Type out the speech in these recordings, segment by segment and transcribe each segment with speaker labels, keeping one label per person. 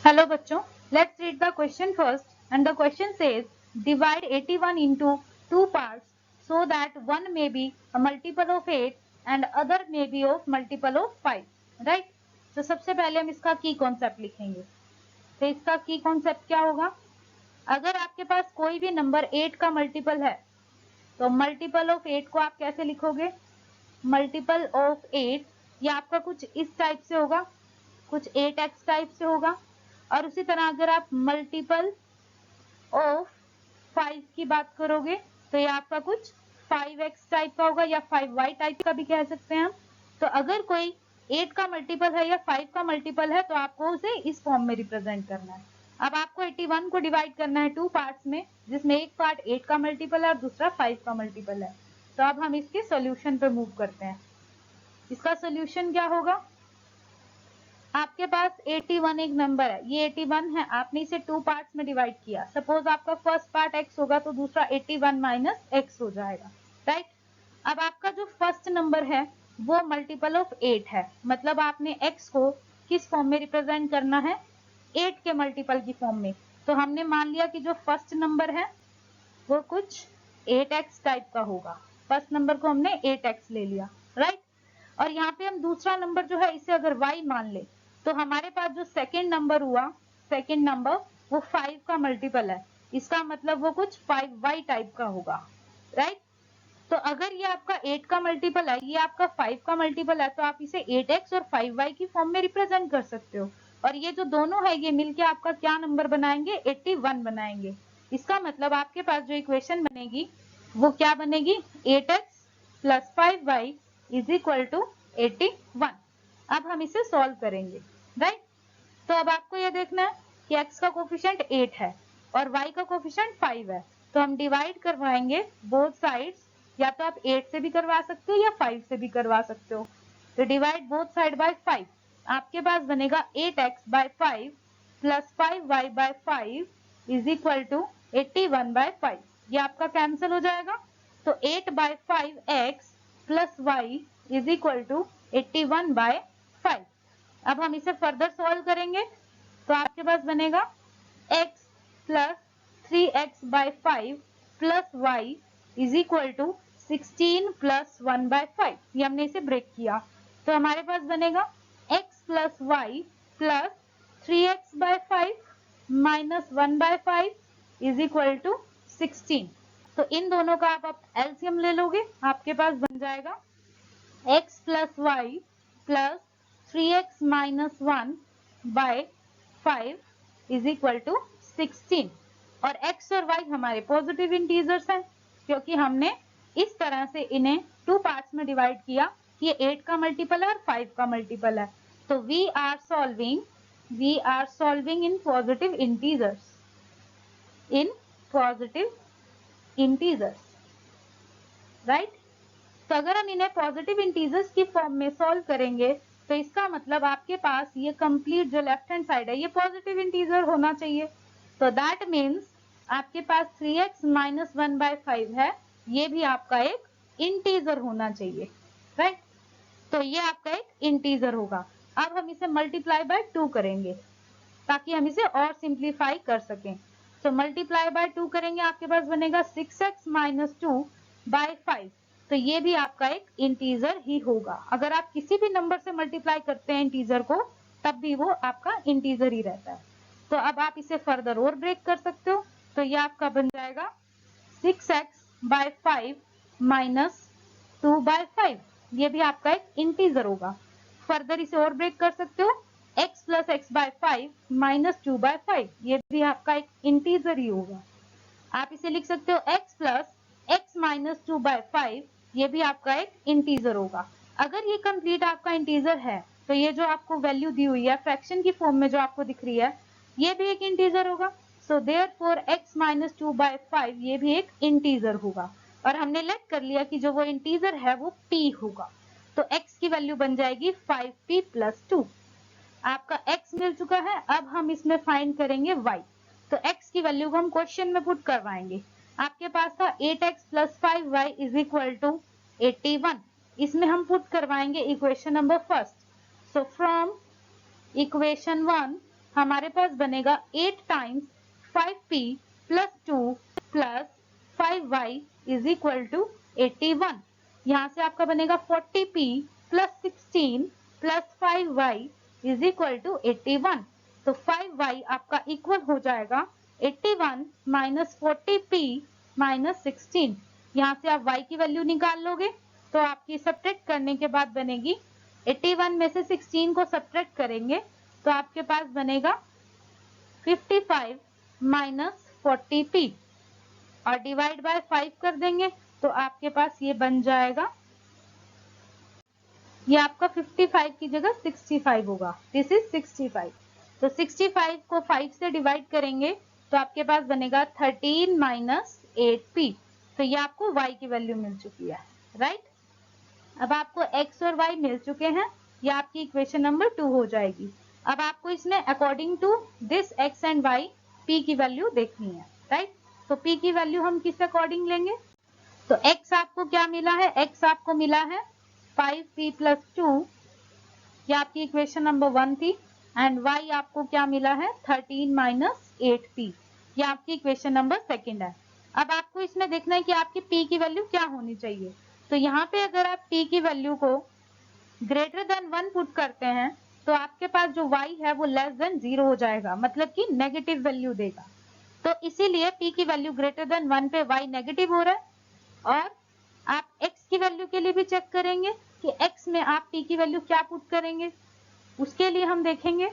Speaker 1: Hello बच्चों, let's read the question first and the question says divide 81 into two parts so that one may be a multiple of 8 and other may be of multiple of 5, right? तो सबसे पहले हम इसका की concept लिखेंगे। तो इसका की कॉन्सेप्ट क्या होगा? अगर आपके पास कोई भी नंबर 8 का मल्टीपल है तो मल्टीपल ऑफ 8 को आप कैसे लिखोगे? मल्टीपल ऑफ 8 ये आपका कुछ इस टाइप से होगा, कुछ 8x टाइप से होगा। और उसी तरह अगर आप मल्टीपल ऑफ 5 की बात करोगे तो ये आपका कुछ 5x टाइप का होगा या 5y टाइप का भी कह सकते हैं हम। तो अगर कोई 8 का मल्टीपल है या 5 का मल्टीपल है तो आपको उसे इस फॉर्म में रिप्रेजेंट करना है। अब आपको 81 को डिवाइड करना है टू पार्ट्स में, जिसमें एक पार्ट 8 का मल्टीपल है और दूसरा 5 का मल्टीपल है। तो अब हम इसके सॉल्यूशन पे मूव करते हैं। इसका सॉल्यूशन क्या होगा? आपके पास 81 एक नंबर है, ये 81 है, आपने इसे टू पार्ट्स में डिवाइड किया। सपोज आपका फर्स्ट पार्ट x होगा तो दूसरा 81 माइनस x हो जाएगा, राइट? अब आपका जो फर्स्ट नंबर है वो मल्टीपल ऑफ 8 है, मतलब आपने x को किस फॉर्म में रिप्रेजेंट करना है? 8 के मल्टीपल की फॉर्म में। तो हमने मान लिया कि जो फर्स्ट नंबर है वो कुछ 8x टाइप का होगा। फर्स्ट नंबर को हमने 8x ले लिया, राइट? और यहाँ पे हम दूसरा नंबर जो है इसे अगर y मान ले तो हमारे पास जो सेकेंड नंबर हुआ, सेकेंड नंबर वो 5 का मल्टीपल है, इसका मतलब वो कुछ 5y टाइप का होगा, राइट? तो अगर ये आपका 8 का मल्टीपल है, ये आपका 5 का मल्टीपल है, तो आप इसे 8x और 5y की फॉर्म में रिप्रेजेंट कर सकते हो। और ये जो दोनों है ये मिलके आपका क्या नंबर बनाएंगे? 81 बनाएंगे। इसका मतलब आपके पास जो इक्वेशन बनेगी वो क्या बनेगी? 8x plus 5y is equal to 81। अब हम इसे सॉल्व करेंगे, राइट? तो अब आपको यह देखना है कि x का कोफिशिएंट 8 है और y का कोफिशिएंट 5 है, तो हम डिवाइड करवाएंगे बोथ साइड्स। या तो आप 8 से भी करवा सकते हो या 5 से भी करवा सकते हो। तो डिवाइड बोथ साइड बाय 5, आपके पास बनेगा 8x by 5 plus 5y by 5 is equal to 81 by 5। ये आपका कैंसिल हो जाएगा, तो 8 by 5x plus y is equal to 81 by 5। अब हम इसे फर्दर सॉल्व करेंगे तो आपके पास बनेगा x plus 3x by 5 plus y is equal to 16 plus 1 by 5। ये हमने इसे ब्रेक किया तो हमारे पास बनेगा x plus y plus 3x by 5 minus 1 by 5 is equal to 16। तो इन दोनों का आप एलसीएम ले लोगे, आपके पास बन जाएगा x plus y plus 3x minus 1 by 5 is equal to 16। और x और y हमारे पॉजिटिव इंटीजर्स हैं, क्योंकि हमने इस तरह से इन्हें टू पार्ट्स में डिवाइड किया कि ये 8 का मल्टीपल है और 5 का मल्टीपल है। तो we are solving in positive integers, right? तो अगर हम इन्हें पॉजिटिव इंटीजर्स की फॉर्म में सॉल्व करेंगे तो इसका मतलब आपके पास ये कंप्लीट जो लेफ्ट हैंड साइड है ये पॉजिटिव इंटीजर होना चाहिए। तो दैट मीन्स आपके पास 3x माइनस 1 बाय 5 है, ये भी आपका एक इंटीजर होना चाहिए, राइट? तो ये आपका एक इंटीजर होगा। अब हम इसे मल्टीप्लाई बाय 2 करेंगे ताकि हम इसे और सिंप्लीफाई कर सकें। तो मल्टीप्लाई बाय 2 करेंगे, आपके पास बनेगा 6x माइनस 2 बाय 5। तो ये भी आपका एक इंटीजर ही होगा। अगर आप किसी भी नंबर से मल्टीप्लाई करते हैं इंटीजर को तब भी वो आपका इंटीजर ही रहता है। तो अब आप इसे फर्दर और ब्रेक कर सकते हो, तो ये आपका बन जाएगा 6x बाय 5 माइनस 2 बाय 5। ये भी आपका एक इंटीजर होगा। फर्दर इसे और ब्रेक कर सकते हो, x plus x by 5 minus 2 by 5, ये भी आपका एक इंटीजर ही होगा। आप इसे लिख सकते हो x plus x minus 2 by 5, ये भी आपका एक इंटीजर होगा। अगर ये कंप्लीट आपका इंटीजर है तो ये जो आपको वैल्यू दी हुई है फ्रैक्शन की फॉर्म में जो आपको दिख रही है ये भी एक इंटीजर होगा। So therefore x minus 2 by 5 ये भी एक इंटीजर होगा। और हमने लेट कर लिया कि जो वो इंटीजर है वो p होगा, तो x की वैल्यू बन जाएगी 5p प्लस 2। आपका x मिल चुका है, अब हम इसमें फाइंड करेंगे y। तो x की वैल्यू को हम क्वेश्चन में पुट करवाएंगे। आपके पास था 8x plus 5y is equal to 81। इसमें हम पुट करवाएंगे equation number first. So from equation 1 हमारे पास बनेगा 8 times 5p plus 2 plus 5y is equal to 81। यहाँ से आपका बनेगा 40p plus 16 plus 5y is equal to 81। तो 5y आपका इक्वल हो जाएगा 81 माइनस 40p माइनस 16। यहाँ से आप y की वैल्यू निकाल लोगे तो आपकी सब्ट्रैक्ट करने के बाद बनेगी 81 में से 16 को सब्ट्रैक्ट करेंगे तो आपके पास बनेगा 55 माइनस 40p और डिवाइड बाय 5 कर देंगे तो आपके पास ये बन जाएगा, ये आपका 55 की जगह 65 होगा। This is 65। तो 65 को 5 से डिवाइड करेंगे तो आपके पास बनेगा 13 माइनस 8p। तो ये आपको y की वैल्यू मिल चुकी है, राइट। अब आपको x और y मिल चुके हैं, ये आपकी इक्वेशन नंबर 2 हो जाएगी। अब आपको इसमें according to this x and y p की वैल्यू देखनी है, राइट। तो p की वैल्यू हम किस अकॉर्डिंग लेंगे? तो x आपको क्या मिला है? x आपको मिला है 5p प्लस 2, ये आपकी इक्वेशन नंबर 1 थी। एंड y आपको क्या मिला है? 13 माइनस 8p, ये आपकी इक्वेशन नंबर 2 है। अब आपको इसमें देखना है कि आपकी p की वैल्यू क्या होनी चाहिए। तो यहाँ पे अगर आप p की वैल्यू को ग्रेटर देन 1 पुट करते हैं तो आपके पास जो y है वो लेस देन 0 हो जाएगा, मतलब कि नेगेटिव वैल्यू देगा। तो इसीलिए p की वैल्यू ग्रेटर देन 1 पे y नेगेटिव हो रहा है। और आप x की वैल्यू के लिए भी चेक करेंगे कि x में आप p की वैल्यू क्या पुट करेंगे। उसके लिए हम देखेंगे,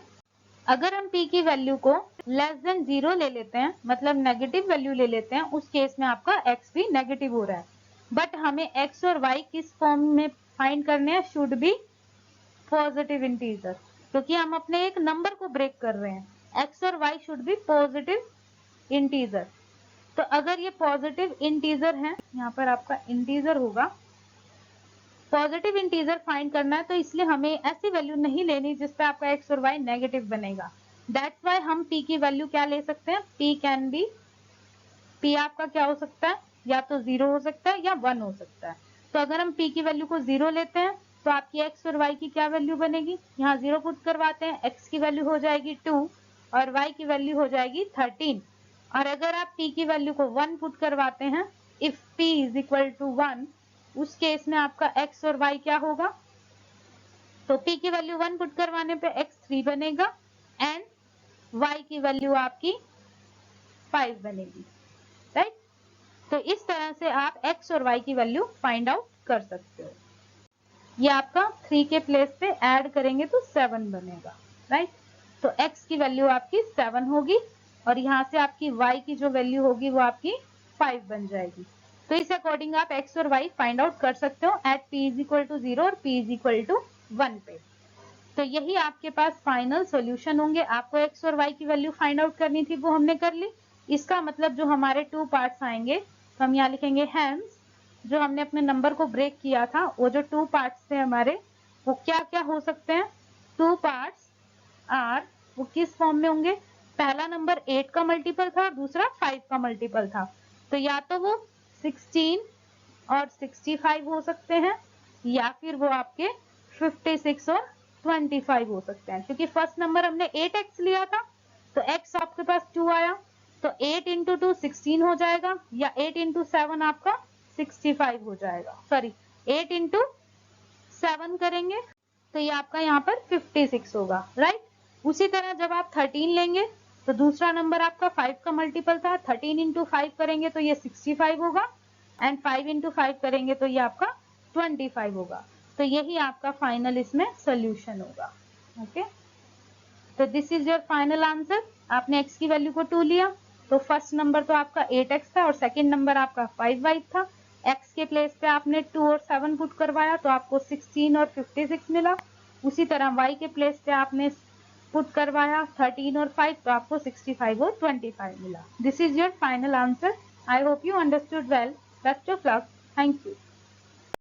Speaker 1: अगर हम p की वैल्यू को लेस देन 0 ले लेते हैं, मतलब नेगेटिव वैल्यू ले लेते हैं, उस केस में आपका x भी नेगेटिव हो रहा है। बट हमें x और y किस फॉर्म में फाइंड करने हैं? शुड बी पॉजिटिव इंटीजर, क्योंकि हम अपने एक नंबर को ब्रेक कर रहे हैं। x और y should be positive integer. तो अगर ये पॉजिटिव इंटीजर है, यहाँ पर आपका इंटीजर होगा, पॉजिटिव इंटीजर फाइंड करना है, तो इसलिए हमें ऐसी वैल्यू नहीं लेनी जिसपे आपका x और y नेगेटिव बनेगा। दैट्स वाई हम p की वैल्यू क्या ले सकते हैं? p कैन बी, p आपका क्या हो सकता है? या तो 0 हो सकता है या 1 हो सकता है। तो अगर हम p की वैल्यू को 0 लेते हैं तो आपकी x और y की क्या वैल्यू बनेगी? यहाँ 0 पुट करवाते हैं, x की वैल्यू हो जाएगी 2 और y की वैल्यू हो जाएगी 13। और अगर आप p की वैल्यू को 1 पुट करवाते हैं, if p is equal to 1, उस केस में आपका x और y क्या होगा? तो p की वैल्यू 1 पुट करवाने पे x 3 बनेगा एंड y की वैल्यू आपकी 5 बनेगी, राइट। तो इस तरह से आप x और y की वैल्यू फाइंड आउट कर सकते हो। ये आपका 3 के प्लेस पे ऐड करेंगे तो 7 बनेगा, राइट। तो x की वैल्यू आपकी 7 होगी और यहाँ से आपकी y की जो वैल्यू होगी वो आपकी 5 बन जाएगी। तो इस अकॉर्डिंग आप x और y फाइंड आउट कर सकते हो at p is equal to 0 और p इज इक्वल टू 1 पे। तो यही आपके पास फाइनल सॉल्यूशन होंगे। आपको x और y की वैल्यू फाइंड आउट करनी थी, वो हमने कर ली। इसका मतलब जो हमारे 2 पार्ट्स आएंगे, तो हम यहाँ लिखेंगे हेंस, जो हमने अपने नंबर को ब्रेक किया था, वो जो 2 पार्ट्स थे हमारे, वो क्या क्या हो सकते हैं? 2 पार्ट्स आर, वो किस फॉर्म में होंगे? पहला नंबर 8 का मल्टीपल था, दूसरा 5 का मल्टीपल था। तो या तो वो 16 और 65 हो सकते हैं, या फिर वो आपके 56 और 25 हो सकते हैं। क्योंकि फर्स्ट नंबर हमने 8x लिया था, तो x आपके पास 2 आया, तो 8 इंटू 2 16 हो जाएगा, या 8 इंटू 7 आपका 65 हो जाएगा। सॉरी, 8 इंटू 7 करेंगे तो ये आपका यहाँ पर 56 होगा, राइट। उसी तरह जब आप 13 लेंगे तो दूसरा नंबर आपका 5 का मल्टीपल था, 13 इंटू 5 करेंगे तो ये 65 होगा एंड 5 इंटू 5 करेंगे तो ये आपका 25 होगा। तो यही आपका फाइनल इसमें सोल्यूशन होगा। ओके, तो this is your final answer. आपने x की वैल्यू को 2 लिया, तो फर्स्ट नंबर तो आपका 8x था और सेकंड नंबर आपका 5y था। x के प्लेस पे आपने 2 और 7 पुट करवाया तो आपको 16 और 56 मिला। उसी तरह y के प्लेस पे आपने पुट करवाया 13 और 5 तो आपको 65 और 25 मिला। This is your final answer. I hope you understood well. Best of luck. Thank you.